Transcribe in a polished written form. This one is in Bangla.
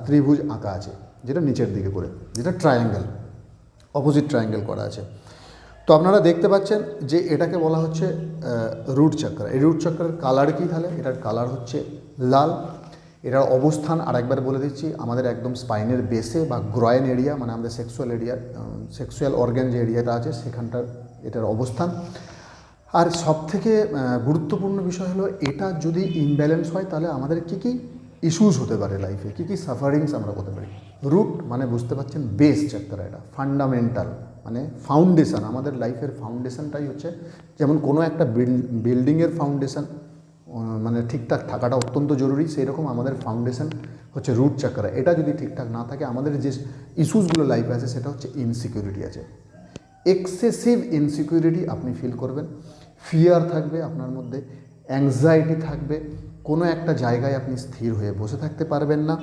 ত্রিভুজ আঁকা আছে, যেটা নিচের দিকে করে, যেটা ট্রায়াঙ্গেল, অপোজিট ট্রায়াঙ্গেল করা আছে। তো আপনারা দেখতে পাচ্ছেন যে এটাকে বলা হচ্ছে রুট চক্র। এই রুট চক্রের কালার কী তাহলে? এটার কালার হচ্ছে লাল। এটার অবস্থান আরেকবার বলে দিচ্ছি, আমাদের একদম স্পাইনের বেসে বা গ্রয়েন এরিয়া, মানে আমাদের সেক্সুয়াল এরিয়া, সেক্সুয়াল অর্গ্যান যে এরিয়াটা আছে সেখানটার এটার অবস্থান। আর সবথেকে গুরুত্বপূর্ণ বিষয় হলো, এটা যদি ইমব্যালেন্স হয় তাহলে আমাদের কী কী ইস্যুস হতে পারে লাইফে, কী কী সাফারিংস আমরা করতে পারি। রুট মানে বুঝতে পারছেন বেস চক্র, এটা ফান্ডামেন্টাল মানে ফাউন্ডেশন, আমাদের লাইফের ফাউন্ডেশনটাই হচ্ছে, যেমন কোনো একটা বিল্ডিংয়ের ফাউন্ডেশন মানে ঠিকঠাক থাকাটা অত্যন্ত জরুরি, সেই রকম আমাদের ফাউন্ডেশন হচ্ছে রুট চক্র। এটা যদি ঠিকঠাক না থাকে, আমাদের যে ইস্যুসগুলো লাইফে আছে সেটা হচ্ছে ইনসিকিউরিটি আছে, এক্সেসিভ ইনসিকিউরিটি আপনি ফিল করবেন, ফিয়ার থাকবে আপনার মধ্যে, অ্যাংজাইটি থাকবে, কোনো একটা জায়গায় আপনি স্থির হয়ে বসে থাকতে পারবেন না,